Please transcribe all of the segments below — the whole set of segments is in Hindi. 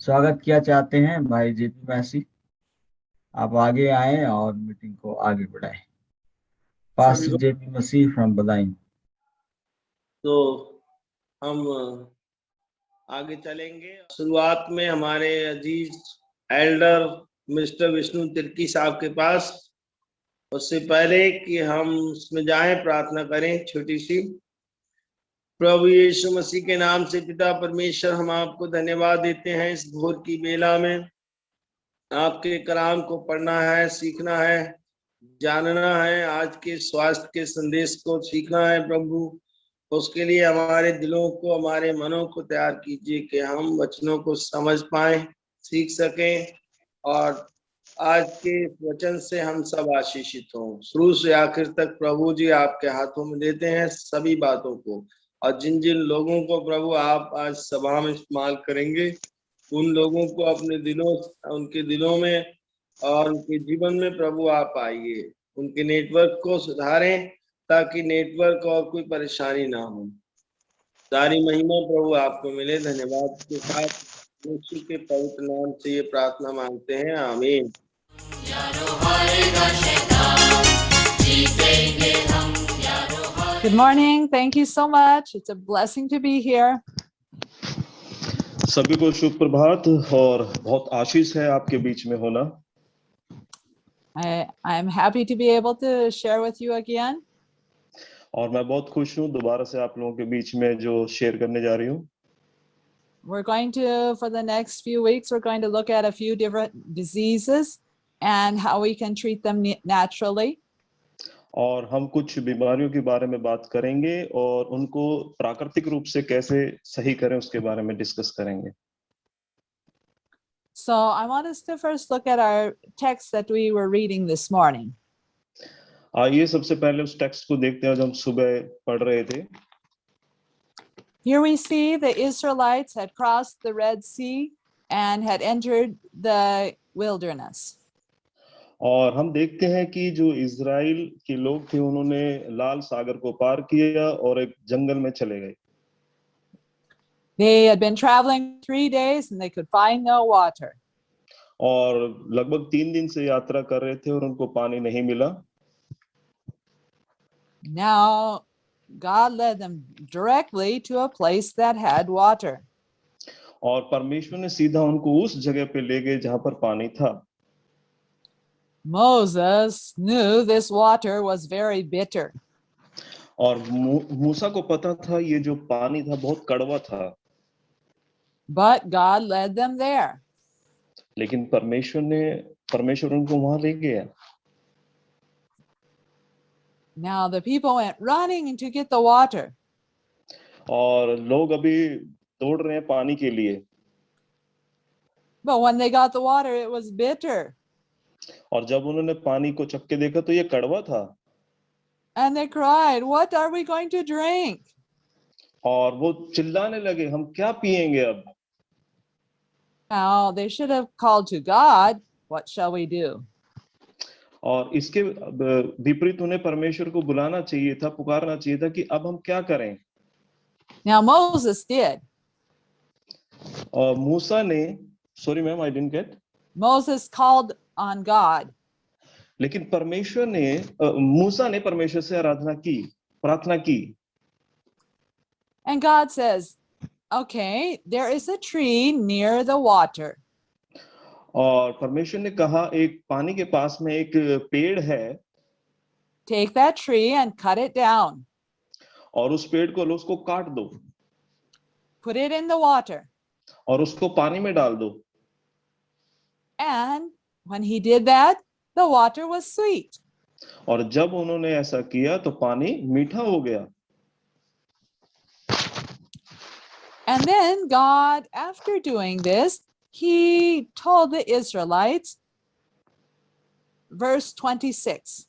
स्वागत किया चाहते हैं भाई जेपी मैसी। आप आगे आए और मीटिंग को आगे बढ़ाएं। सभी पास्टर को जेपी मसीह फ्रॉम बदायूं। तो हम आगे चलेंगे। शुरुआत में हमारे अजीज एल्डर मिस्टर विष्णु तिर्की साहब के पास, उससे पहले कि हम उसमें जाएं, प्रार्थना करें छोटी सी। प्रभु यीशु मसीह के नाम से पिता परमेश्वर, हम आपको धन्यवाद देते हैं इस भोर की बेला में। आपके कलाम को पढ़ना है, सीखना है, जानना है, आज के स्वास्थ्य के संदेश को सीखना है प्रभु। उसके लिए हमारे दिलों को, हमारे मनों को तैयार कीजिए कि हम वचनों को समझ पाए, सीख सकें, और आज के इस वचन से हम सब आशीषित हों। शुरू से आखिर तक प्रभु जी आपके हाथों में देते हैं सभी बातों को, और जिन जिन लोगों को प्रभु आप आज सभा में इस्तेमाल करेंगे, उन लोगों को अपने दिलों, उनके दिलों में और उनके जीवन में प्रभु आप आइए, उनके नेटवर्क को सुधारें ताकि नेटवर्क और कोई परेशानी ना हो। सारी महिमा प्रभु आपको मिले। धन्यवाद के साथ यीशु के पवित्र नाम से ये प्रार्थना मांगते हैं, आमीन। Good morning. Thank you so much. It's a blessing to be here. सभी को शुभ प्रभात और बहुत आशीष है आपके बीच में होना। I am happy to be able to share with you again. और मैं बहुत खुश हूँ दोबारा से आप लोगों के बीच में जो शेयर करने जा रही हूँ। We're going to, for the next few weeks, we're going to look at a few different diseases and how we can treat them naturally. और हम कुछ बीमारियों के बारे में बात करेंगे और उनको प्राकृतिक रूप से कैसे सही करें उसके बारे में डिस्कस करेंगे। So I want us to first look at our text that we were reading this morning. आइए सबसे पहले उस टेक्स्ट को देखते हैं जो हम सुबह पढ़ रहे थे। Here we see the Israelites had crossed the Red Sea and had entered the wilderness. और हम देखते हैं कि जो इजराइल के लोग थे उन्होंने लाल सागर को पार किया और एक जंगल में चले गए। They had been traveling 3 days and they could find no water. और लगभग 3 दिन से यात्रा कर रहे थे और उनको पानी नहीं मिला। Now God led them directly to a place that had water. और परमेश्वर ने सीधा उनको उस जगह पे ले गए जहां पर पानी था। Moses knew this water was very bitter. और मूसा को पता था ये जो पानी था बहुत कड़वा था। But God led them there. लेकिन परमेश्वर उनको वहां ले गया। Now the people went running to get the water. और लोग अभी दौड़ रहे हैं पानी के लिए। But when they got the water, it was bitter. और जब उन्होंने पानी को चख के देखा तो ये कड़वा था। And they cried, "What are we going to drink?" और वो चिल्लाने लगे, हम क्या पिएंगे अब? Now they should have called to God, "What shall we do?" और इसके विपरीत उन्हें परमेश्वर को बुलाना चाहिए था, पुकारना चाहिए था कि अब हम क्या करें। Now Moses did. और मूसा ने, sorry ma'am I didn't get. Moses called on God. लेकिन मूसा ने परमेश्वर से प्रार्थना की। And God says, "Okay, there is a tree near the water." और परमेश्वर ने कहा एक पानी के पास में एक पेड़ है। Take that tree and cut it down. और उस पेड़ को लो, उसको काट दो। Put it in the water. और उसको पानी में डाल दो। And when he did that, the water was sweet. और जब उन्होंने ऐसा किया तो पानी मीठा हो गया। And then God, after doing this, he told the Israelites, verse 26.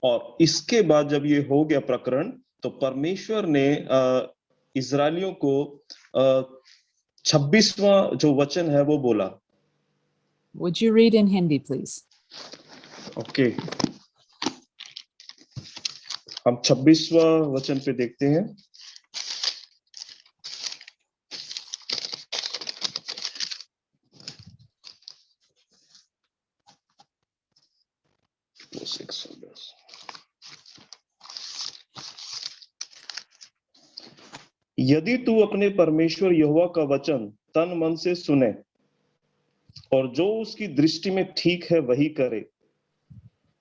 और इसके बाद जब ये हो गया प्रकरण, तो परमेश्वर ने इजरायलियों को 26वां जो वचन है वो बोला। Would you read in Hindi, please? Okay, हम 26वां वचन पे देखते हैं। 110। यदि तू अपने परमेश्वर यहोवा का वचन तन मन से सुने और जो उसकी दृष्टि में ठीक है वही करे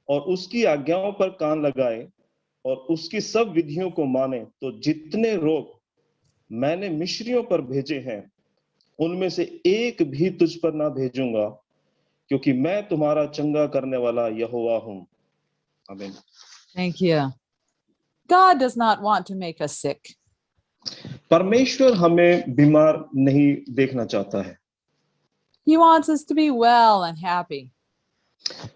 और उसकी आज्ञाओं पर कान लगाए और उसकी सब विधियों को माने, तो जितने रोग मैंने मिस्रियों पर भेजे हैं उनमें से एक भी तुझ पर ना भेजूंगा, क्योंकि मैं तुम्हारा चंगा करने वाला यहोवा हूं। आमीन। Thank you. God does not want to make us sick. परमेश्वर हमें बीमार नहीं देखना चाहता है। He wants us to be well and happy.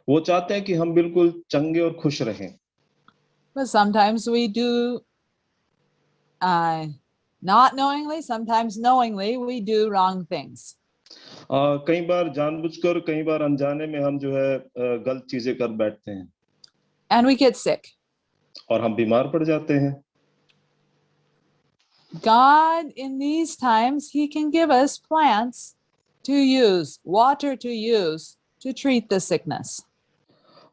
वो चाहते हैं कि हम बिल्कुल चंगे और खुश रहें। But sometimes we do, not knowingly, sometimes knowingly, we do wrong things. कई बार जानबूझकर, कई बार अनजाने में हम जो है गलत चीजें कर बैठते हैं And we get sick. और हम बीमार पड़ जाते हैं। God, in these times, He can give us plants to use, water to use to treat the sickness.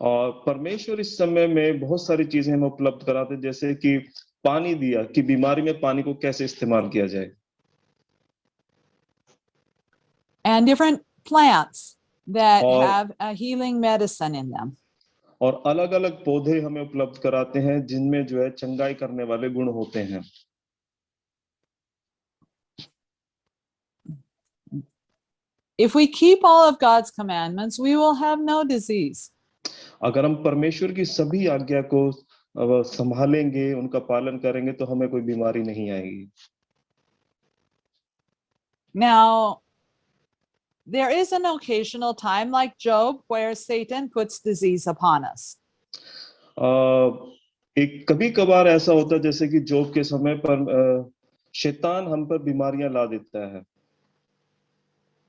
और परमेश्वर इस समय में बहुत सारी चीजें हमें उपलब्ध कराते हैं, जैसे कि पानी दिया कि बीमारी में पानी को कैसे इस्तेमाल किया जाए, And different plants that और have a healing medicine in them. और अलग अलग पौधे हमें उपलब्ध कराते हैं जिनमें जो है चंगाई करने वाले गुण होते हैं। If we keep all of God's commandments, we will have no disease. अगर हम परमेश्वर की सभी आज्ञा को संभालेंगे, उनका पालन करेंगे, तो हमें कोई बीमारी नहीं आएगी। Now, there is an occasional time like Job where Satan puts disease upon us. एक कभी कभार ऐसा होता है जैसे कि जोब के समय पर शैतान हम पर बीमारियां ला देता है।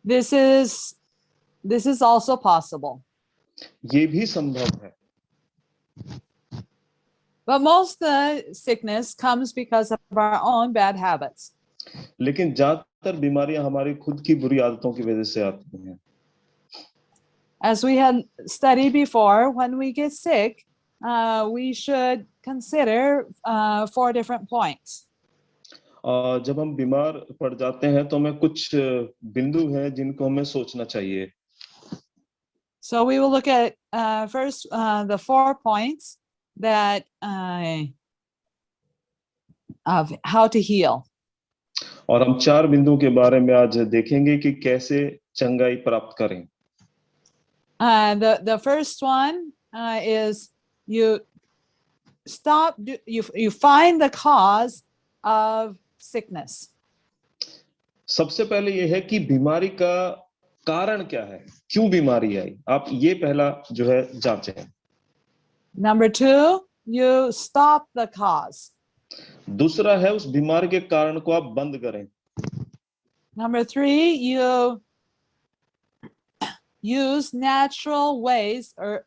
This is also possible. ये भी संभव है। But most of the sickness comes because of our own bad habits. लेकिन ज्यादातर बीमारियां हमारी खुद की बुरी आदतों की वजह से आती हैं। As we had studied before, when we get sick, we should consider 4 different points. जब हम बीमार पड़ जाते हैं तो हमें कुछ बिंदु हैं जिनको हमें सोचना चाहिए। So we will look at first the 4 points that of how to heal. और हम 4 बिंदुओं के बारे में आज देखेंगे कि कैसे चंगाई प्राप्त करें। The first one is you find the cause of sickness. सबसे पहले ये है कि बीमारी का कारण क्या है, क्यों बीमारी आई, आप ये पहला जो है जांचें। Number 2, you stop the cause. दूसरा है उस बीमारी के कारण को आप बंद करें। Number 3, you use natural ways or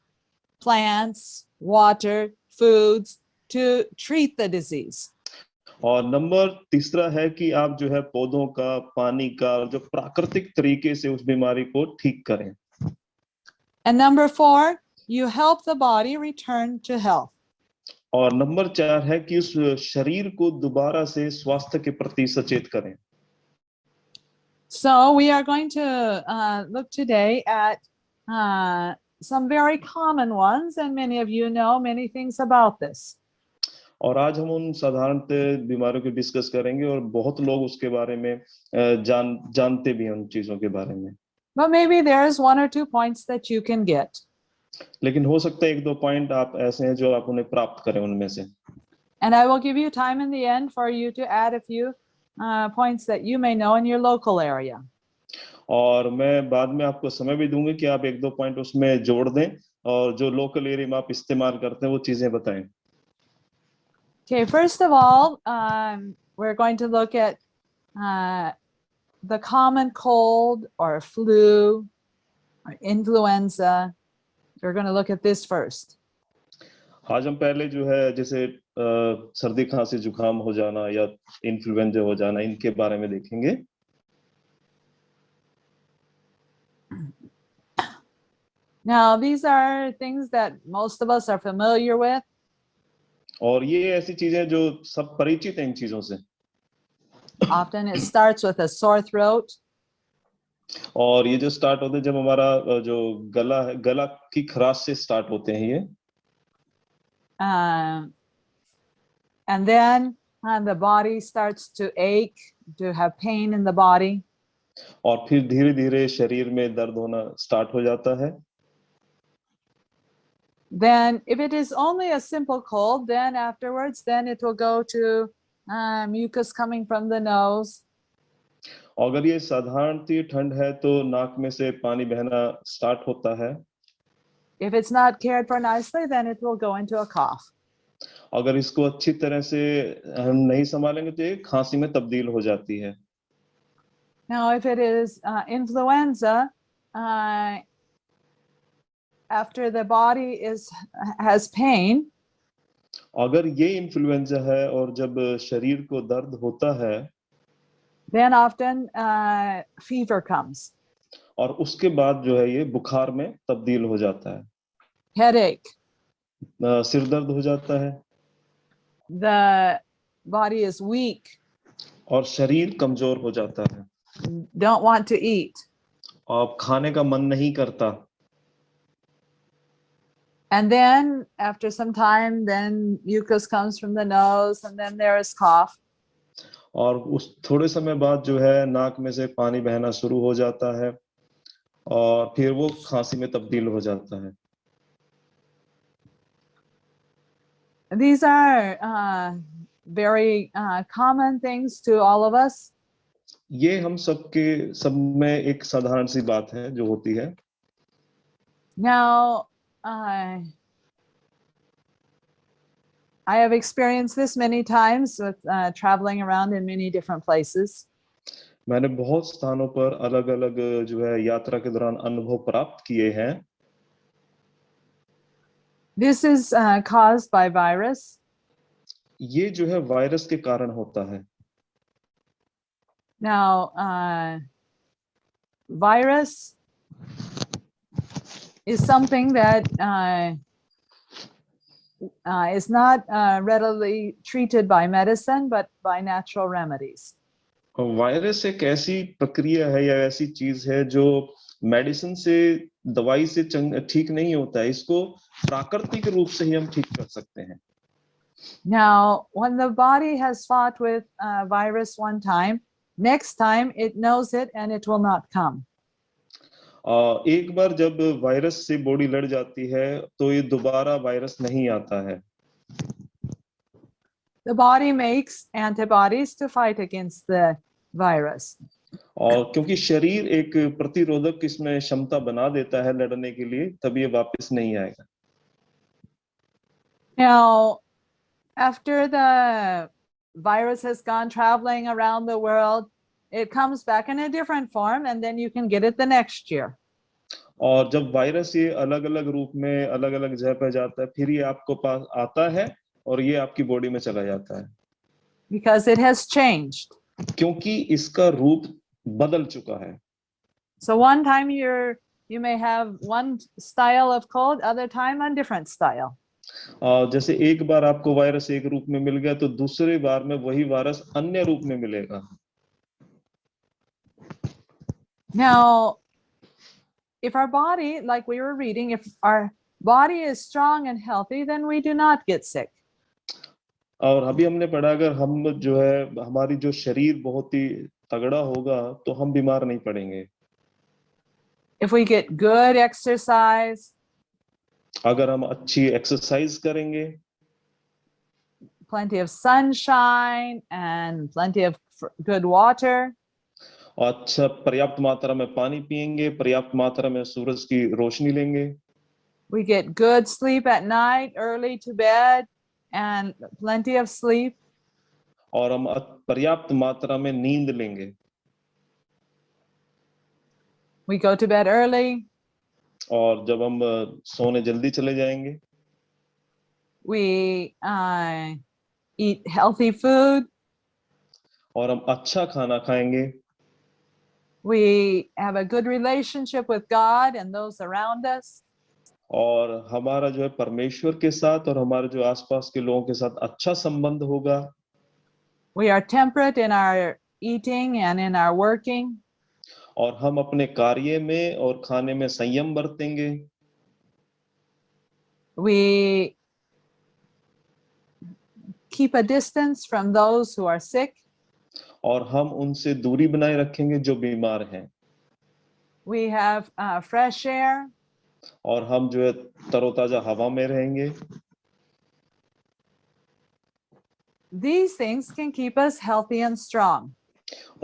plants, water, foods to treat the disease. और नंबर तीसरा है कि आप जो है पौधों का, पानी का, जो प्राकृतिक तरीके से उस बीमारी को ठीक करें। And number 4, you help the body return to health. और नंबर 4 है कि उस शरीर को दोबारा से स्वास्थ्य के प्रति सचेत करें। So we are going to look today at some very common ones, and many of you know many things about this. और आज हम उन साधारणतः बीमारियों को डिस्कस करेंगे और बहुत लोग उसके बारे में जानते भी हैं उन चीजों के बारे में। But maybe there's 1 or 2 points that you can get. लेकिन हो सकता है 1-2 पॉइंट आप ऐसे हैं जो आप उन्हें प्राप्त करें उनमें से। And I will give you time in the end for you to add a few points that you may know in your local area. और मैं बाद में आपको समय भी दूंगी कि आप 1-2 पॉइंट उसमें जोड़ दें और जो लोकल एरिया में आप इस्तेमाल करते हैं वो चीजें बताएं। Okay, first of all, we're going to look at the common cold or flu or influenza. We're going to look at this first. आज हम पहले जो है जैसे सर्दी खांसी जुकाम हो जाना या इन्फ्लुएंजा हो जाना, इनके बारे में देखेंगे। Now, these are things that most of us are familiar with. और ये ऐसी चीजें जो सब परिचित हैं इन चीजों से। Often it starts with a sore throat. और ये जो स्टार्ट होते हैं जब हमारा जो गला है, गला की खराश से स्टार्ट होते हैं ये। And then the body starts to ache, to have pain in the body. और फिर धीरे धीरे शरीर में दर्द होना स्टार्ट हो जाता है। Then if it is only a simple cold, then afterwards, then it will go to mucus coming from the nose. अगर ये साधारण सी ठंड है तो नाक में से पानी बहना स्टार्ट होता है। If it's not cared for nicely, then it will go into a cough. अगर इसको अच्छी तरह से हम नहीं संभालेंगे तो ये खांसी में तब्दील हो जाती है। Now, if it is influenza, after the body has pain, अगर ये इन्फ्लुएंजा है और जब शरीर को दर्द होता है, then often fever comes. और उसके बाद जो है ये बुखार में तब्दील हो जाता है। Headache. सिर दर्द हो जाता है। The body is weak. और शरीर कमजोर हो जाता है। Don't want to eat. आप खाने का मन नहीं करता। And then after some time, then mucus comes from the nose, and then there is cough. और उस थोड़े समय बाद जो है नाक में से पानी बहना शुरू हो जाता है और फिर वो खांसी में तब्दील हो जाता है। These are very common things to all of us. ये हम सबके सब में एक साधारण सी बात है जो होती है। Now, I have experienced this many times with traveling around in many different places. मैंने बहुत स्थानों पर अलग-अलग जो है यात्रा के दौरान अनुभव प्राप्त किए हैं। This is caused by virus. ये जो है वायरस के कारण होता है। Now, virus is something that is not readily treated by medicine, but by natural remedies. Virus एक ऐसी प्रक्रिया है या ऐसी चीज है जो मेडिसिन से दवाई से ठीक नहीं होता है। इसको प्राकृतिक रूप से ही हम ठीक कर सकते हैं। Now, when the body has fought with virus one time, next time it knows it and it will not come. एक बार जब वायरस से बॉडी लड़ जाती है तो ये दोबारा वायरस नहीं आता है। The body makes antibodies to fight against the virus. और क्योंकि शरीर एक प्रतिरोधक इसमें क्षमता बना देता है लड़ने के लिए, तब ये वापस नहीं आएगा। Now, after the virus has gone traveling around the world, it comes back in a different form, and then you can get it the next year. और जब वायरस ये अलग-अलग रूप में अलग-अलग जगह पे जाता है, फिर ये आपको पास आता है और ये आपकी बॉडी में चला जाता है। Because it has changed. क्योंकि इसका रूप बदल चुका है। So one time you may have one style of cold, other time a different style. जैसे एक बार आपको वायरस एक रूप में मिल गया तो दूसरे बार में वही वायरस अन्य रूप में मिलेगा। Now, if our body, like we were reading, if our body is strong and healthy, then we do not get sick. और अभी हमने पढ़ा अगर हम जो है हमारी जो शरीर बहुत ही तगड़ा होगा तो हम बीमार नहीं पड़ेंगे। If we get good exercise, अगर हम अच्छी एक्सरसाइज करेंगे, plenty of sunshine and plenty of good water, और अच्छा पर्याप्त मात्रा में पानी पिएंगे, पर्याप्त मात्रा में सूरज की रोशनी लेंगे, we get good sleep at night, early to bed, and plenty of sleep, और हम पर्याप्त मात्रा में नींद लेंगे, we go to bed early, और जब हम सोने जल्दी चले जाएंगे, we eat healthy food, और हम अच्छा खाना खाएंगे, we have a good relationship with God and those around us, और हमारा जो है परमेश्वर के साथ और हमारे जो आसपास के लोगों के साथ अच्छा संबंध होगा। We are temperate in our eating and in our working. और हम अपने कार्य में और खाने में संयम बरतेंगे। We keep a distance from those who are sick. और हम उनसे दूरी बनाए रखेंगे जो बीमार हैं। We have fresh air. और हम जो है तरोताजा हवा में रहेंगे। These things can keep us healthy and strong.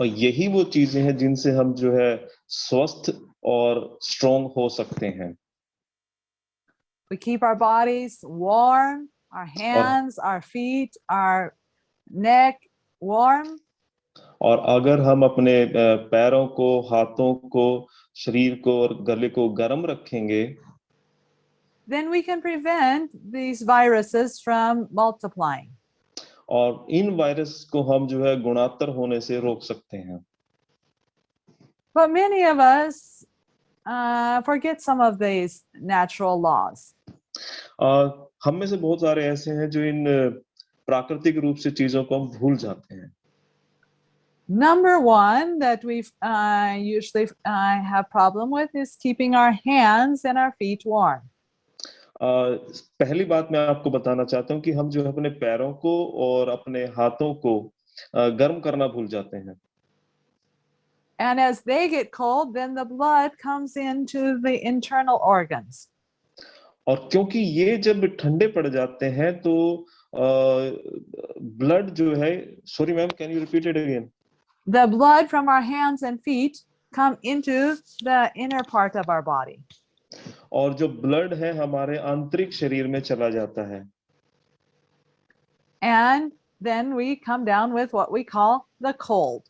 और यही वो चीजें हैं जिनसे हम जो है स्वस्थ और स्ट्रॉन्ग हो सकते हैं। We keep our bodies warm, our hands, our feet, our neck warm. और अगर हम अपने पैरों को, हाथों को, शरीर को और गले को गर्म रखेंगे, Then we can prevent these viruses from multiplying. और इन वायरस को हम जो है गुणातर होने से रोक सकते हैं। But many of us forget some of these natural laws. हम में से बहुत सारे ऐसे हैं जो इन प्राकृतिक रूप से चीजों को हम भूल जाते हैं। Number one that we usually have problem with is keeping our hands and our feet warm. पहली बात मैं आपको बताना चाहता हूँ कि हम जो है अपने पैरों को और अपने हाथों को गर्म करना भूल जाते हैं। And as they get cold, then the blood comes into the internal organs. और क्योंकि ये जब ठंडे पड़ जाते हैं तो ब्लड जो है, sorry ma'am, can you repeat it again? The blood from our hands and feet come into the inner part of our body. और जो ब्लड है हमारे आंतरिक शरीर में चला जाता है। And then we come down with what we call the cold.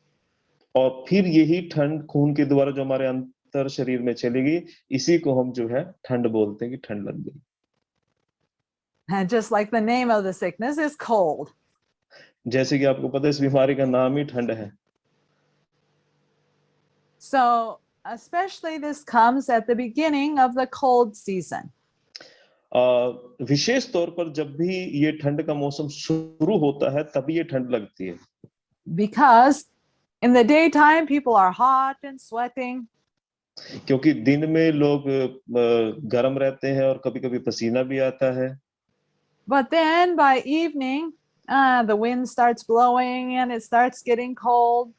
और फिर यही ठंड खून के द्वारा जो हमारे अंतर शरीर में चलेगी, इसी को हम जो है ठंड बोलते हैं कि ठंड लग गई। And just like the name of the sickness is cold. जैसे कि आपको पता है इस बीमारी का नाम ही ठंड है। So especially this comes at the beginning of the cold season. विशेष तौर पर जब भी ये ठंड का मौसम शुरू होता है तभी ये ठंड लगती है। Because in the daytime people are hot and sweating. क्योंकि दिन में लोग गर्म रहते हैं और कभी-कभी पसीना भी आता है। But then by evening, the wind starts blowing and it starts getting cold.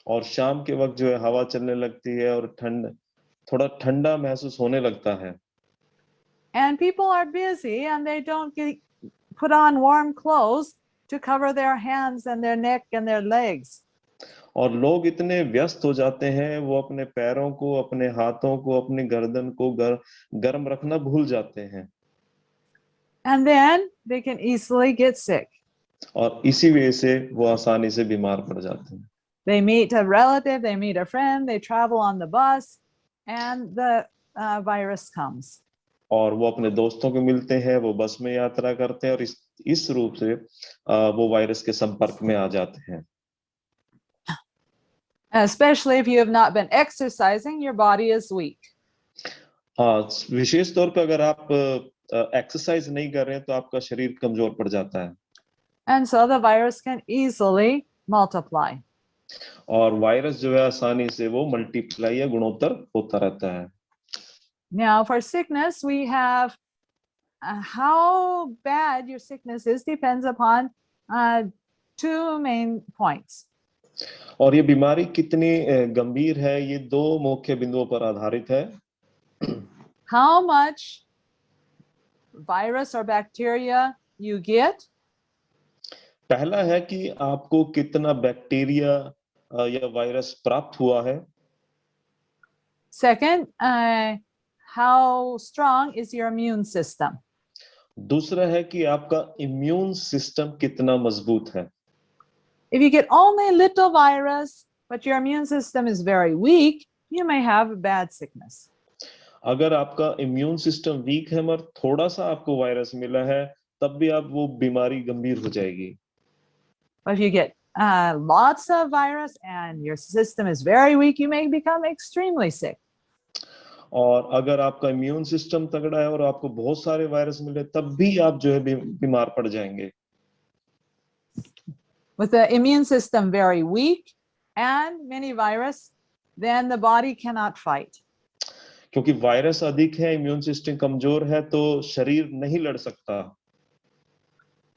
और शाम के वक्त जो है हवा चलने लगती है और थोड़ा ठंडा महसूस होने लगता है। And people are busy and they don't put on warm clothes to cover their hands and their neck and their legs. और लोग इतने व्यस्त हो जाते हैं, वो अपने पैरों को, अपने हाथों को, अपनी गर्दन को गर्म रखना भूल जाते हैं। And then they can easily get sick. और इसी वजह से वो आसानी से बीमार पड़ जाते हैं। They meet a relative, they meet a friend, they travel on the bus, and the virus comes. और वो अपने दोस्तों को मिलते हैं, वो बस में यात्रा करते हैं और इस रूप से वो वायरस के संपर्क में आ जाते हैं। Especially if you have not been exercising, your body is weak. हाँ, विशेष तौर पर अगर आप एक्सरसाइज नहीं कर रहे हैं तो आपका शरीर कमजोर पड़ जाता है। And so the virus can easily multiply. और वायरस जो है आसानी से वो मल्टीप्लाई या गुणोत्तर होता रहता है। Now for sickness, we have how bad your sickness is depends upon two main points. और ये बीमारी कितनी गंभीर है, ये दो मुख्य बिंदुओं पर आधारित है। How much virus or bacteria you get. पहला है कि आपको कितना बैक्टीरिया या वायरस प्राप्त हुआ है। Second, how strong is your immune system? दूसरा है कि आपका इम्यून सिस्टम कितना मजबूत है। If you get only a little virus, but your immune system is very weak, you may have a bad sickness. अगर आपका इम्यून सिस्टम वीक है मगर थोड़ा सा आपको वायरस मिला है, तब भी आप वो बीमारी गंभीर हो जाएगी। But if you get lots of virus and your system is very weak, you may become extremely sick. और अगर आपका इम्यून सिस्टम तगड़ा है और आपको बहुत सारे वायरस मिले तब भी आप जो है बीमार पड़ जाएंगे। With the immune system very weak and many virus, then the body cannot fight. क्योंकि वायरस अधिक है, इम्यून सिस्टम कमजोर है, तो शरीर नहीं लड़ सकता।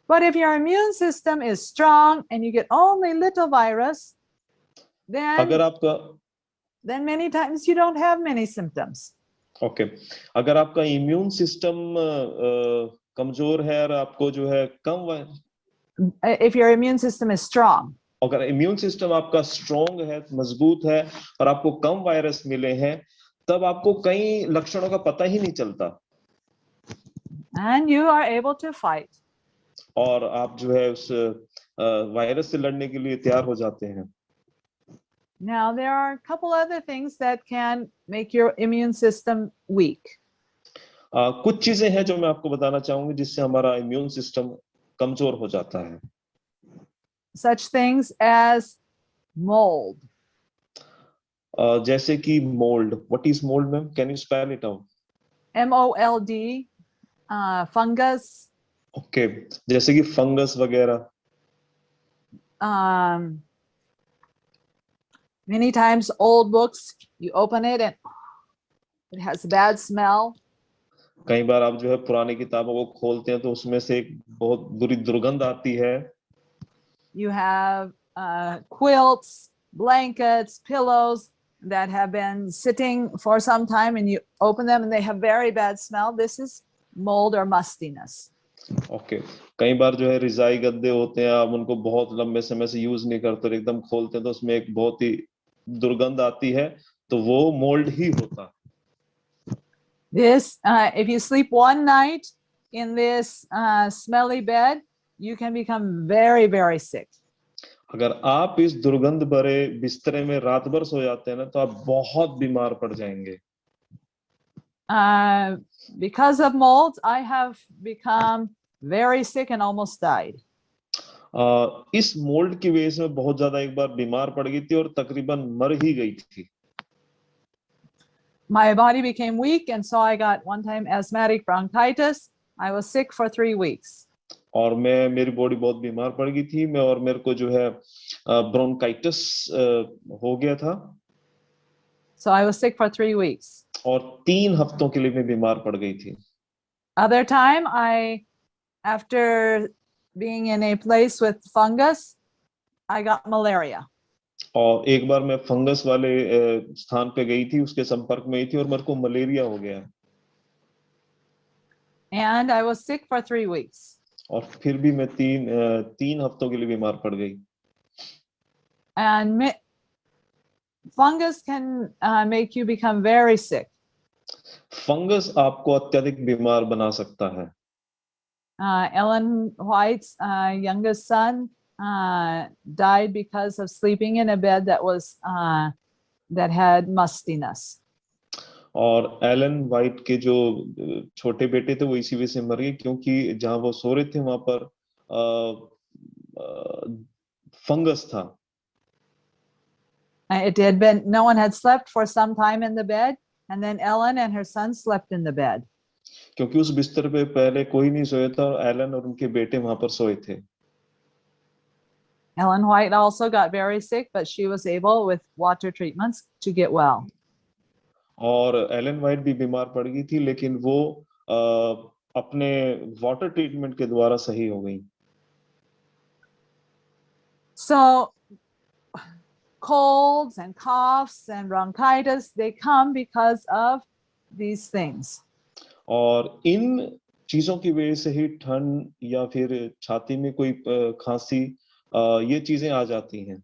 But if your immune system is strong and you get only little virus, अगर आपका then many times you don't have many symptoms. Okay अगर आपका इम्यून सिस्टम कमजोर है और आपको जो है If your immune system is strong, अगर इम्यून सिस्टम आपका स्ट्रॉन्ग है, मजबूत है और आपको कम वायरस मिले हैं, तब आपको कई लक्षणों का पता ही नहीं चलता and you are able to fight. और आप जो है उस वायरस से लड़ने के लिए तैयार हो जाते हैं। Now, there are a couple other things that can make your immune system weak. कुछ चीजें हैं जो मैं आपको बताना चाहूंगी जिससे हमारा इम्यून सिस्टम कमजोर हो जाता है। Such things as mold. जैसे कि mould. What is mould ma'am? Can you spell it out? MOLD, fungus. Okay जैसे कि फंगस वगैरह। Many times old books, you open it and it has a bad smell. कई बार आप जो है पुरानी किताबों को खोलते हैं तो उसमें से एक बहुत बुरी दुर्गंध आती है। You have quilts, blankets, pillows that have been sitting for some time and you open them and they have very bad smell. This is mold or mustiness. Okay कई बार जो है रिजाई गद्दे होते हैं, आप उनको बहुत लंबे समय से यूज नहीं करते और एकदम खोलते हैं तो उसमें एक बहुत ही दुर्गंध आती है, तो वो मोल्ड ही होता है। This, if you sleep one night in this smelly bed, you can become very, very sick. अगर आप इस दुर्गंध भरे बिस्तरे में रात भर सो जाते हैं ना तो आप बहुत बीमार पड़ जाएंगे। Because of molds, I have become very sick and almost died. इस मोल्ड की वजह से बहुत ज्यादा एक बार बीमार पड़ गई थी और तकरीबन मर ही गई थी। My body became weak and so I got one time asthmatic bronchitis. I was sick for 3 weeks. और मेरी बॉडी बहुत बीमार पड़ गई थी, मैं और मेरे को जो है ब्रोंकाइटिस हो गया था। So I was sick for 3 weeks. और 3 हफ्तों के लिए मैं बीमार पड़ गई थी। Other time, after being in a place with fungus, I got malaria. और एक बार मैं फंगस वाले स्थान पे गई थी, उसके संपर्क में ही थी और मेरे को मलेरिया हो गया। And I was sick for 3 weeks. और फिर भी मैं 3 हफ्तों के लिए बीमार पड़ गई। And fungus can make you become very sick. Fungus आपको अत्यधिक बीमार बना सकता है। Ellen White's youngest son died because of sleeping in a bed that had mustiness. और एलन वाइट के जो छोटे बेटे थे वो इसी वजह से मर गए क्योंकि जहां वो सो रहे थे वहां पर फंगस था। It had been, no one had slept for some time in the bed, and then Ellen and her son slept in the bed. क्योंकि उस बिस्तर पे पहले कोई नहीं सोया था और एलन और उनके बेटे वहां पर सोए थे। Ellen White also got very sick, but she was able with water treatments to get well. और एलन वाइट भी बीमार पड़ गई थी लेकिन वो अपने वाटर ट्रीटमेंट के द्वारा सही हो गई। So colds and coughs and bronchitis, they come because of these things. और इन चीजों की वजह से ही ठंड या फिर छाती में कोई खांसी ये चीजें आ जाती हैं।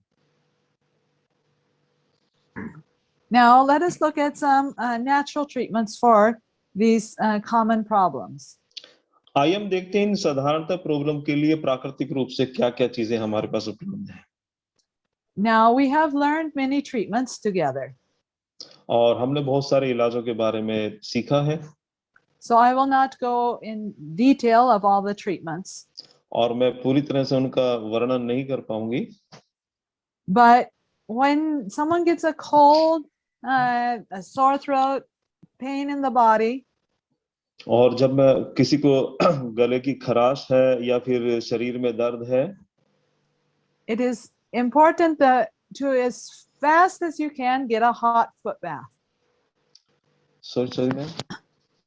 Now let us look at some natural treatments for these common problems. आइए हम देखते हैं इन साधारणतः प्रॉब्लम के लिए प्राकृतिक रूप से क्या-क्या चीजें हमारे पास उपलब्ध हैं। Now we have learned many treatments together. और हमने बहुत सारे इलाजों के बारे में सीखा है। So I will not go in detail of all the treatments. और मैं पूरी तरह से उनका वर्णन नहीं कर पाऊंगी। But when someone gets a cold, a sore throat, pain in the body, और जब मैं किसी को गले की खराश है या फिर शरीर में दर्द है, it is important that to as fast as you can get a hot foot bath. Sorry ma'am,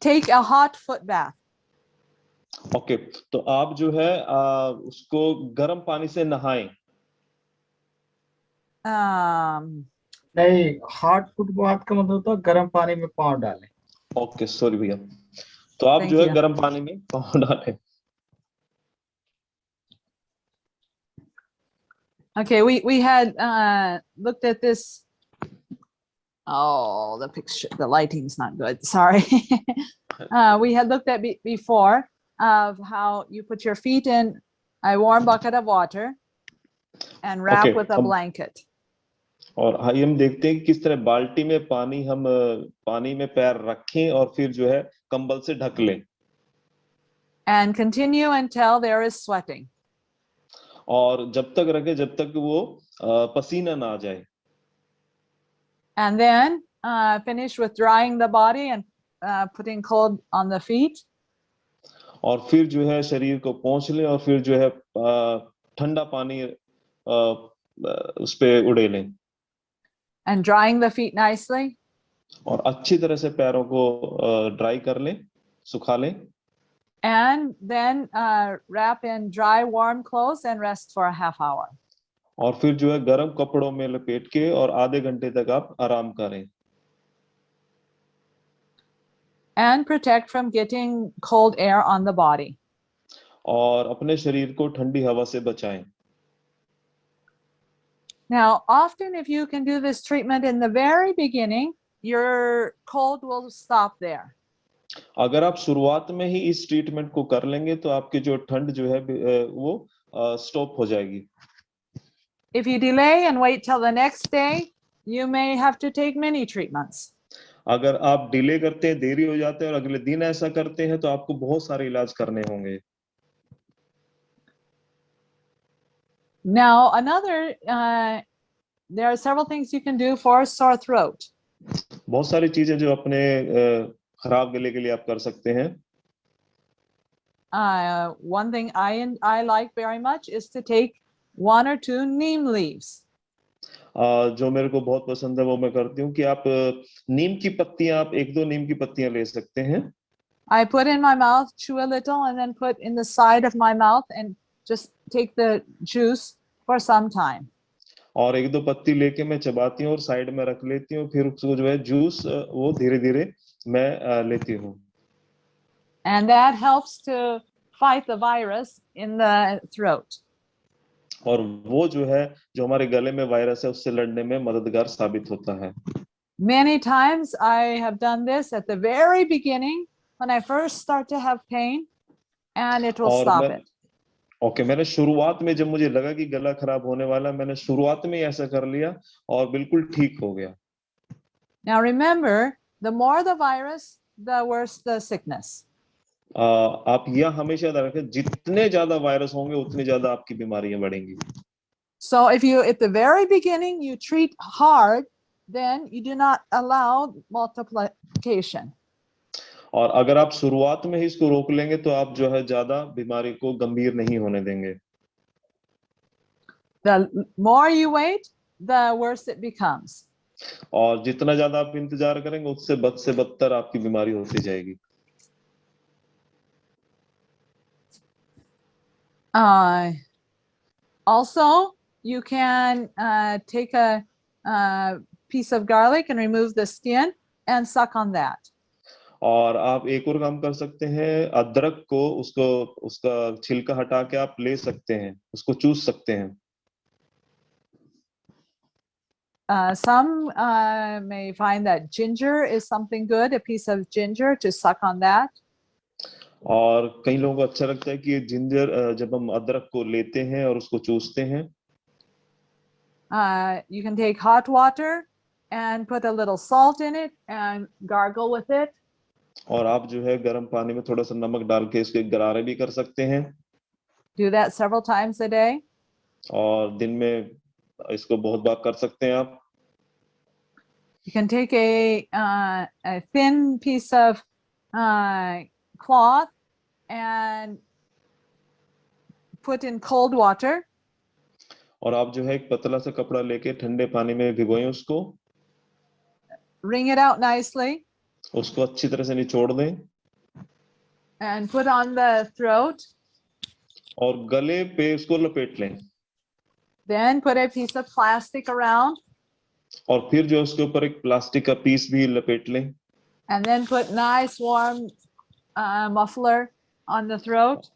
Take a hot foot bath. Okay, तो आप जो है उसको गर्म पानी से नहाएं। नहीं, हॉट फुट बाथ का मतलब होता है गर्म पानी में पाँव डालें। ओके सॉरी भैया, तो आप Thank जो है you. गर्म पानी में पाँव डालें। Okay, we had looked at this. Oh, the picture, the lighting's not good. Sorry. We had looked at before of how you put your feet in a warm bucket of water and wrap Okay, with a blanket. और आइए हम देखते हैं कि किस तरह बाल्टी में पानी हम पानी में पैर रखें और फिर जो है कंबल से ढक लें। And continue until there is sweating. और जब तक रखें जब तक वो पसीना ना आ जाए। And then finish with drying the body and putting cold on the feet. और फिर जो है शरीर को पोंछ लें और फिर जो है ठंडा पानी उस पे उड़ेलें। And drying the feet nicely. और अच्छी तरह से पैरों को ड्राई कर लें, सुखा लें। And then wrap in dry warm clothes and rest for a half hour. और फिर जो है गर्म कपड़ों में लपेट के और आधे घंटे तक आप आराम करें। And protect from getting cold air on the body. और अपने शरीर को ठंडी हवा से बचाएं। Now, often if you can do this treatment in the very beginning, your cold will stop there. अगर आप शुरुआत में ही इस ट्रीटमेंट को कर लेंगे तो आपकी जो ठंड जो है वो स्टॉप हो जाएगी। If you delay and wait till the next day, you may have to take many treatments. अगर आप डिले करते हैं, देरी हो जाते हैं और अगले दिन ऐसा करते हैं तो आपको बहुत सारे इलाज करने होंगे। Now, there are several things you can do for sore throat. बहुत सारी चीजें जो अपने खराब गले के लिए आप कर सकते हैं। One thing I like very much is to take 1 or 2 neem leaves. जो मेरे को बहुत पसंद है वो मैं करती हूँ कि आप नीम की पत्तियां, आप 1-2 नीम की पत्तियां ले सकते हैं। I put in my mouth, chew a little, and then put in the side of my mouth and just take the juice for some time. और 1-2 पत्ती लेके मैं चबाती हूँ और साइड में रख लेती हूँ, फिर उसको जो है जूस वो धीरे-धीरे मैं लेती हूँ। And that helps to fight the virus in the throat. और वो जो है जो हमारे गले में वायरस है उससे लड़ने में मददगार साबित होता है। Many times I have done this at the very beginning when I first start to have pain, and it will stop it. Okay, मैंने शुरुआत में जब मुझे लगा कि गला खराब होने वाला, मैंने शुरुआत में ही ऐसा कर लिया और बिल्कुल ठीक हो गया। Now remember, the more the virus, the worse the sickness. आप यह हमेशा याद रखें, जितने ज्यादा वायरस होंगे उतनी ज्यादा आपकी बीमारियां बढ़ेंगी। So if you at the very beginning you treat hard, then you do not allow multiplication. और अगर आप शुरुआत में ही इसको रोक लेंगे तो आप जो है ज्यादा बीमारी को गंभीर नहीं होने देंगे। The more you wait, the worse it becomes. और जितना ज्यादा आप इंतजार करेंगे उससे बद से बदतर आपकी बीमारी होती जाएगी। Also, you can take a piece of garlic and remove the skin and suck on that. और आप एक और काम कर सकते हैं, अदरक को उसका छिलका हटा के आप ले सकते हैं, उसको चूस सकते हैं। Some may find that ginger is something good, a piece of ginger to suck on that. और कई लोगों को अच्छा लगता है कि जिंजर, जब हम अदरक को लेते हैं और उसको चूसते हैं। You can take hot water and put a little salt in it and gargle with it. और आप जो है गर्म पानी में थोड़ा सा नमक डाल के इसके गरारे भी कर सकते हैं। Do that several times a day. और दिन में इसको बहुत बार कर सकते हैं आप। You can take a thin piece of cloth and put in cold water. और आप जो है एक पतला सा कपड़ा लेके ठंडे पानी में भिगोएं उसको, Wring it out nicely उसको अच्छी तरह से निचोड़ दें and put on the throat. और गले पे उसको लपेट लें Then put a piece of plastic around और फिर जो है उसके ऊपर एक प्लास्टिक का पीस भी लपेट लें and then put nice warm muffler on the throat.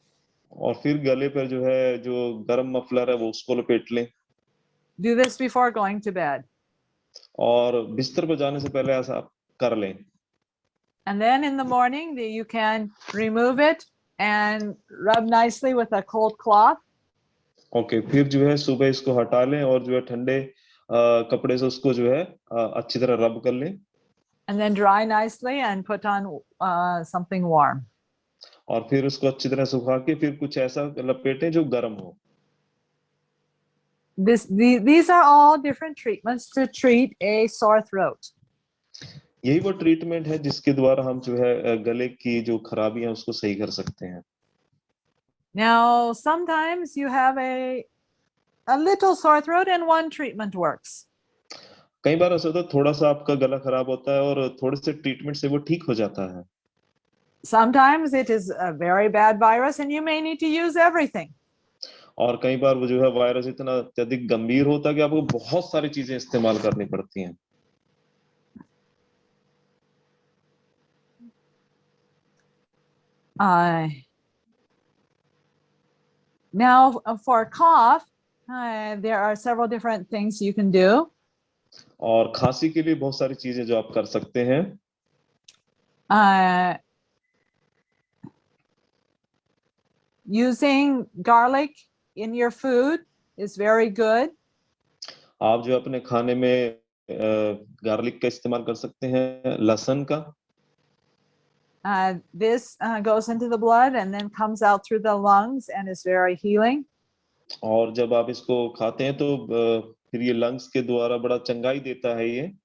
और फिर गले पर जो है जो गर्म मफलर है वो उसको लपेट लें Do this before going to bed. और बिस्तर पर जाने से पहले ऐसा आप कर लें And then in the morning you can remove it and rub nicely with a cold cloth. Okay फिर जो है सुबह इसको हटा लें और जो है ठंडे कपड़े से उसको जो है अच्छी तरह रब कर लें And then dry nicely and put on something warm. और फिर उसको अच्छी तरह सुखा के फिर कुछ ऐसा लपेटें जो गर्म हो These are all different treatments to treat a sore throat. यही वो ट्रीटमेंट है जिसके द्वारा हम जो है गले की जो खराबी है उसको सही कर सकते हैं Now, sometimes you have a little sore throat and one treatment works. कई बार ऐसा होता है थोड़ा सा आपका गला खराब होता है और थोड़े से ट्रीटमेंट से वो ठीक हो जाता है Sometimes it is a very bad virus and you may need to use everything. और कई बार वो जो है वायरस इतना अत्यधिक गंभीर होता है कि आपको बहुत सारी चीजें इस्तेमाल करनी पड़ती हैं Now, for cough, there are several different things you can do. और खांसी के लिए बहुत सारी चीजें जो आप कर सकते हैं Using garlic in your food is very good. आप जो अपने खाने में गार्लिक का इस्तेमाल कर सकते हैं लहसुन का This goes into the blood and then comes out through the lungs and is very healing. और जब आप इसको खाते हैं तो फिर ये लंग्स के द्वारा बड़ा चंगाई देता है ये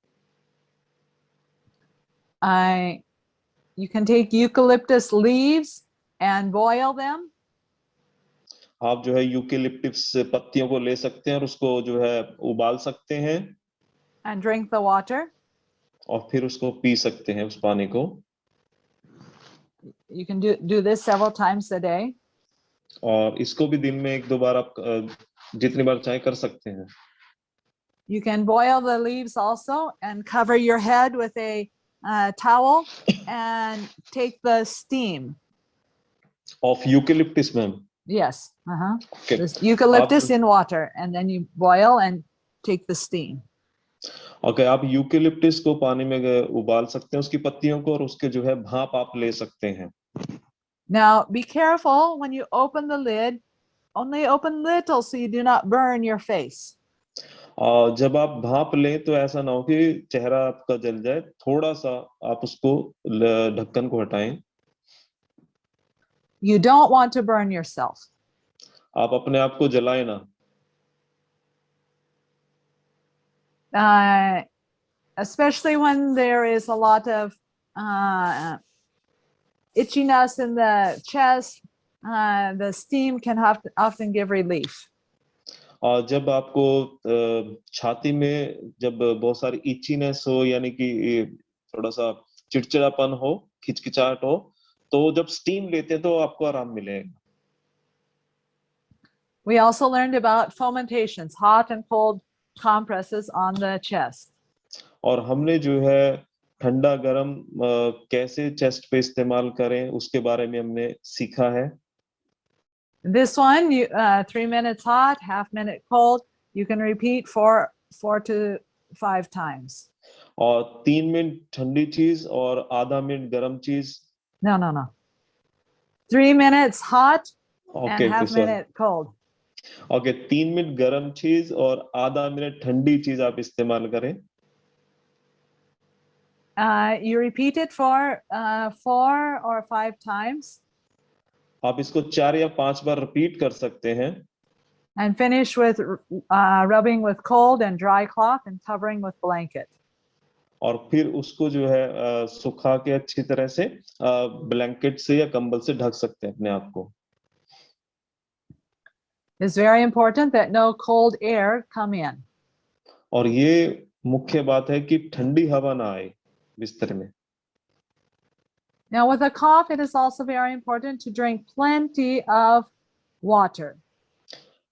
You can take eucalyptus leaves and boil them. आप जो है यूकेलिप्टिस पत्तियों को ले सकते हैं और उसको जो है उबाल सकते हैं And drink the water. और फिर उसको पी सकते हैं उस पानी को You can do this several times a day. और इसको भी दिन में एक दो बार आप जितनी बार चाहे कर सकते हैं You can boil the leaves also and cover your head with a towel and take the steam. Of eucalyptus, ma'am. Yes. Okay. This eucalyptus in water and then you boil and take the steam. Okay, आप यूकेलिप्टिस को पानी में उबाल सकते हैं उसकी पत्तियों को और उसके जो है भाप आप ले सकते हैं Now be careful when you open the lid, only open little so you do not burn your face. और जब आप भाप लें तो ऐसा ना हो कि चेहरा आपका जल जाए थोड़ा सा आप उसको ढक्कन को हटाएं You don't want to burn yourself. आप अपने आप को जलाएं ना Especially when there is a lot of itchiness in the chest, the steam can often give relief. और जब आपको छाती में जब बहुत सारी इचीनेस हो यानी कि थोड़ा सा चिड़चिड़ापन हो खिचखिचाहट हो तो जब स्टीम लेते हैं तो आपको आराम मिलेगा We also learned about fomentations, hot and cold compresses on the chest. और हमने जो है ठंडा गरम कैसे चेस्ट पे इस्तेमाल करें उसके बारे में हमने सीखा है This one, 3 minutes hot, half minute cold. You can repeat 4 to 5 times. और 3 मिनट ठंडी चीज और आधा मिनट गरम चीज No. 3 minutes hot Okay, and half sorry. minute cold. Okay 3 minute गरम चीज और आधा मिनट ठंडी चीज आप इस्तेमाल करें You repeat it for 4 or 5 times. आप इसको 4 या 5 बार रिपीट कर सकते हैं And finish with rubbing with cold and dry cloth and covering with blanket. और फिर उसको जो है सुखा के अच्छी तरह से ब्लैंकेट से या कंबल से ढक सकते हैं अपने आप को। It's very important that no cold air come in. और ये मुख्य बात है कि ठंडी हवा ना आए बिस्तर में। Now, with a cough, it is also very important to drink plenty of water.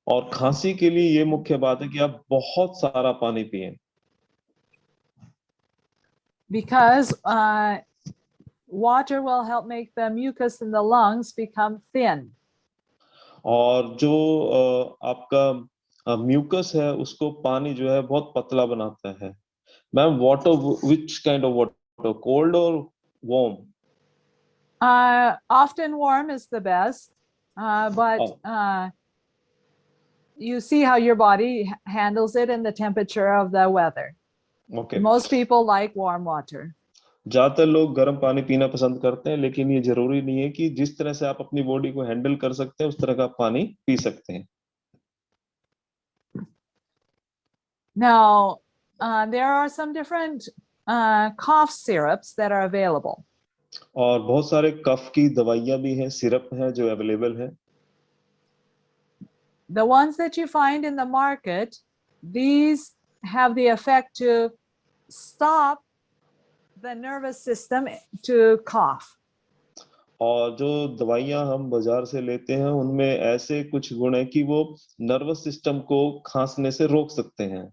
और खांसी के लिए ये मुख्य बात है कि आप बहुत सारा पानी पिएं। Because water will help make the mucus in the lungs become thin. और जो आपका म्यूकस है उसको पानी जो है बहुत पतला बनाता है। Ma'am, water which kind of water, cold और warm? Often warm is the best, but you see how your body handles it in the temperature of the weather. Okay. Most people like warm water. ज्यादातर लोग गर्म पानी पीना पसंद करते हैं, लेकिन ये जरूरी नहीं है कि जिस तरह से आप अपनी बॉडी को हैंडल कर सकते हैं उस तरह का आप पानी पी सकते हैं। Now, there are some different cough syrups that are available. और बहुत सारे कफ की दवाइयां भी हैं, सिरप हैं जो अवेलेबल है। The ones that you find in the market, these have the effect to stop the nervous system to cough. और जो दवाइयां हम बाजार से लेते हैं उनमें ऐसे कुछ गुण है कि वो नर्वस सिस्टम को खांसने से रोक सकते हैं।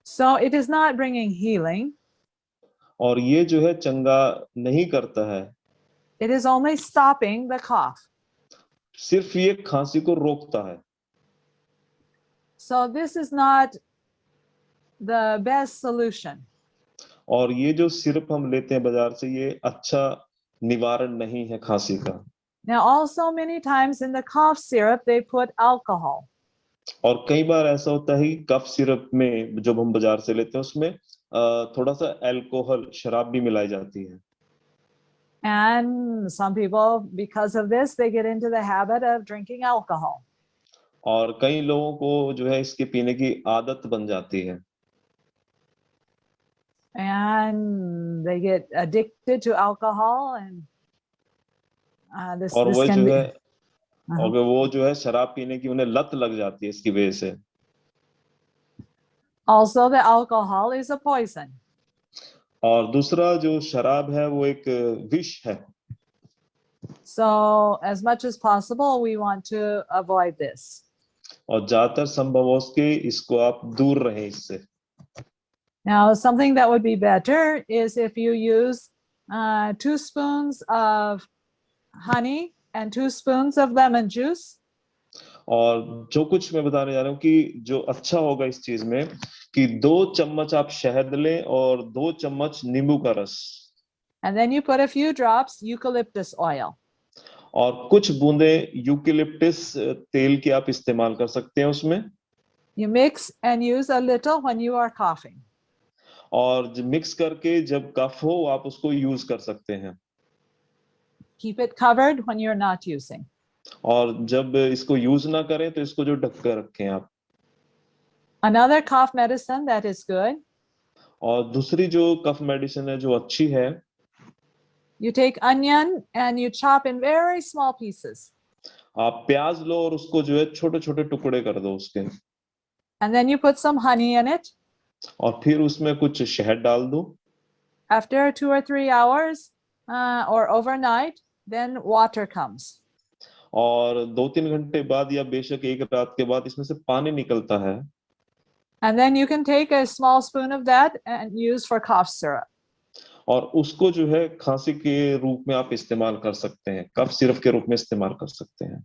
So it is not bringing healing. और ये जो है चंगा नहीं करता है, It is only stopping the cough. सिर्फ ये खांसी को रोकता है। So this is not the best solution. और ये जो सिरप हम लेते हैं बाजार से, ये अच्छा निवारण नहीं है खांसी का। Now, also many times in the cough syrup, they put alcohol. और कई बार ऐसा होता है कि कफ सिरप में जब हम बाजार से लेते हैं उसमें थोड़ा सा अल्कोहल, शराब भी मिलाई जाती है। And some people, because of this, they get into the habit of drinking alcohol. और कई लोगों को जो है इसके पीने की आदत बन जाती है। And they get addicted to alcohol, and this और वो can जो be. है और वो जो है शराब पीने की उन्हें लत लग जाती है इसकी वजह से। Also, the alcohol is a poison. और दूसरा जो शराब है वो एक विष है। So, as much as possible, we want to avoid this. और ज्यादातर संभव हो सके इसको आप दूर रहें इससे। Now, something that would be better is if you use 2 spoons of honey and 2 spoons of lemon juice. और जो कुछ मैं बताने जा रहा हूँ कि जो अच्छा होगा इस चीज में कि 2 चम्मच आप शहद लें और 2 चम्मच नींबू का रस। And then you put a few drops eucalyptus oil. और कुछ बूंदे यूकेलिप्टस तेल की आप इस्तेमाल कर सकते हैं उसमें। You mix and use a little when you are coughing. और मिक्स करके जब कफ हो आप उसको यूज कर सकते हैं। Keep it covered when you're not using. और जब इसको यूज ना करें तो इसको जो ढक कर रखें आप। Another cough medicine that is good. और दूसरी जो कफ मेडिसिन है जो अच्छी है, You take onion and you chop in very small pieces. आप प्याज लो और उसको जो है छोटे छोटे टुकड़े कर दो उसके। And then you put some honey in it. और फिर उसमें कुछ शहद डाल दो। After 2 or 3 hours or overnight, then water comes. और 2-3 घंटे बाद या बेशक एक रात के बाद इसमें से पानी निकलता है। And then you can take a small spoon of that and use for cough syrup. और उसको जो है खांसी के रूप में आप इस्तेमाल कर सकते हैं, कफ सिरप के रूप में इस्तेमाल कर सकते हैं।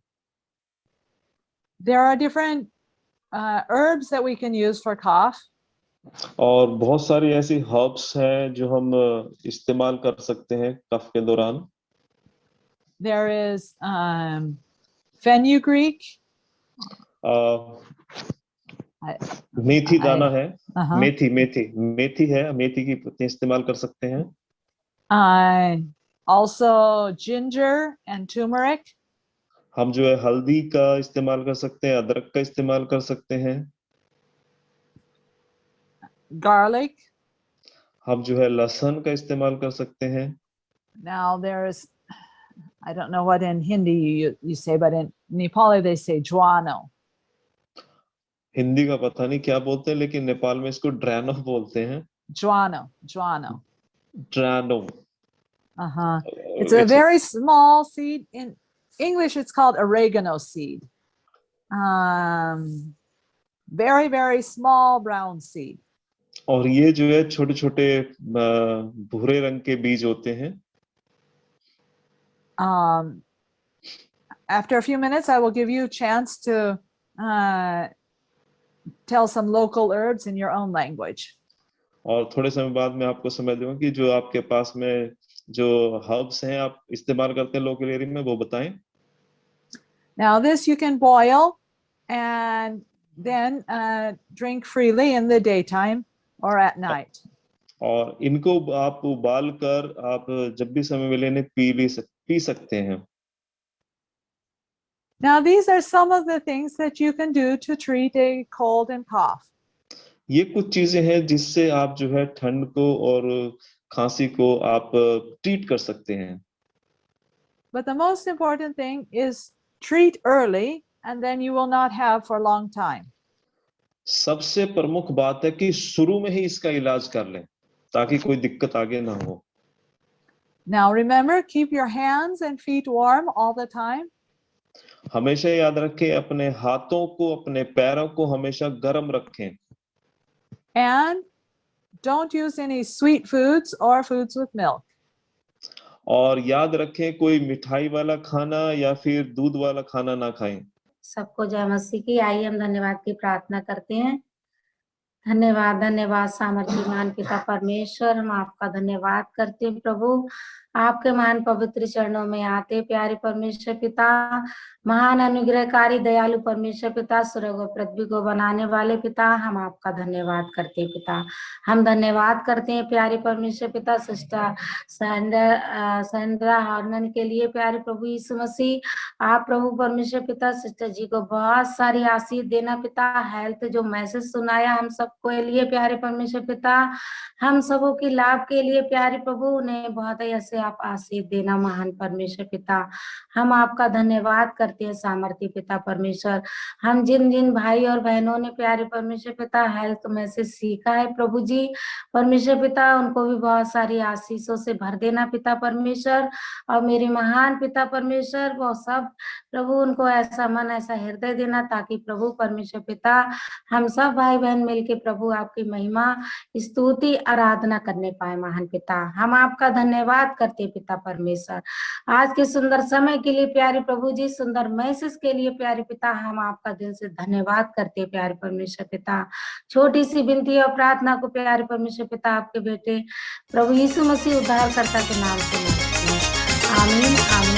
There are different herbs that we can use for cough. और बहुत सारी ऐसी हर्ब्स हैं जो हम इस्तेमाल कर सकते हैं कफ के दौरान। There is fenugreek. मेथी दाना है। Uh-huh. मेथी है, मेथी की पत्ती इस्तेमाल कर सकते हैं। Also ginger and turmeric. हम जो है हल्दी का इस्तेमाल कर सकते हैं, अदरक का इस्तेमाल कर सकते हैं। Garlic. हम जो है लहसुन का इस्तेमाल कर सकते हैं। Now there's, I don't know what in Hindi you say, but in Nepali they say juano. Hindi का पता नहीं क्या बोलते हैं, लेकिन नेपाल में इसको ड्रैनो बोलते हैं। Juano, juano. ड्रैनो। Uh-huh. It's a very small seed. In English, it's called oregano seed. Very, very small brown seed. और ये जो है छोटे छोटे भूरे रंग के बीज होते हैं। After a few minutes, I will give you a chance to tell some local herbs in your own language. और थोड़े समय बाद मैं आपको समय दूंगा कि जो आपके पास में जो हर्ब्स हैं आप इस्तेमाल करते हैं लोकल एरिया में, वो बताएं। Now this you can boil and then drink freely in the daytime or at night. और इनको आप उबाल कर आप जब भी समय मिले इन्हें पी सकते हैं। Now these are some of the things that you can do to treat a cold and cough. ये कुछ चीजें हैं जिससे आप जो है ठंड को और खांसी को आप ट्रीट कर सकते हैं। But the most important thing is treat early and then you will not have for a long time. सबसे प्रमुख बात है कि शुरू में ही इसका इलाज कर लें ताकि कोई दिक्कत आगे ना हो। Now remember, keep your hands and feet warm all the time. हमेशा याद रखें अपने हाथों को अपने पैरों को हमेशा गर्म रखें। And don't use any sweet foods or foods with milk. और याद रखें कोई मिठाई वाला खाना या फिर दूध वाला खाना ना खाएं। सबको जय मसीह की। आइए हम धन्यवाद की प्रार्थना करते हैं। धन्यवाद धन्यवाद सामर्थ्यवान पिता परमेश्वर, हम आपका धन्यवाद करते हैं प्रभु। आपके महान पवित्र चरणों में आते प्यारे परमेश्वर पिता, महान अनुग्रहकारी दयालु परमेश्वर पिता, स्वर्ग और पृथ्वी को बनाने वाले पिता, हम आपका धन्यवाद करते हैं पिता। हम धन्यवाद करते हैं प्यारे परमेश्वर पिता सिस्टर सैंड्रा हार्नन के लिए प्यारे प्रभु यीशु मसीह। आप प्रभु परमेश्वर पिता सिस्टर जी को बहुत सारी आशीष देना पिता। हेल्थ जो मैसेज सुनाया हम सबको लिए प्यारे परमेश्वर पिता, हम सबों की लाभ के लिए प्यारे प्रभु, उन्हें बहुत ही ऐसे आप आशीष देना महान परमेश्वर पिता। हम आपका धन्यवाद करते हैं सामर्थ्य पिता परमेश्वर। हम जिन जिन भाई और बहनों ने प्यारे परमेश्वर पिता हेल्थ मैसेज सीखा है प्रभु जी परमेश्वर पिता, उनको भी बहुत सारी आशीषों से भर देना पिता परमेश्वर। और मेरे महान पिता परमेश्वर वो सब प्रभु उनको ऐसा मन ऐसा हृदय देना ताकि प्रभु परमेश्वर पिता हम सब भाई बहन मिलके प्रभु आपकी महिमा स्तुति आराधना करने पाए महान पिता। हम आपका धन्यवाद करते पिता परमेश्वर आज के सुंदर समय के लिए प्यारे प्रभु जी, सुंदर मैसेज के लिए प्यारे पिता, हम आपका दिल से धन्यवाद करते प्यारे परमेश्वर पिता। छोटी सी विनती और प्रार्थना को प्यारे परमेश्वर पिता आपके बेटे प्रभु यीशु मसीह उद्धारकर्ता के नाम से मांगते हैं। आमीन आमीन।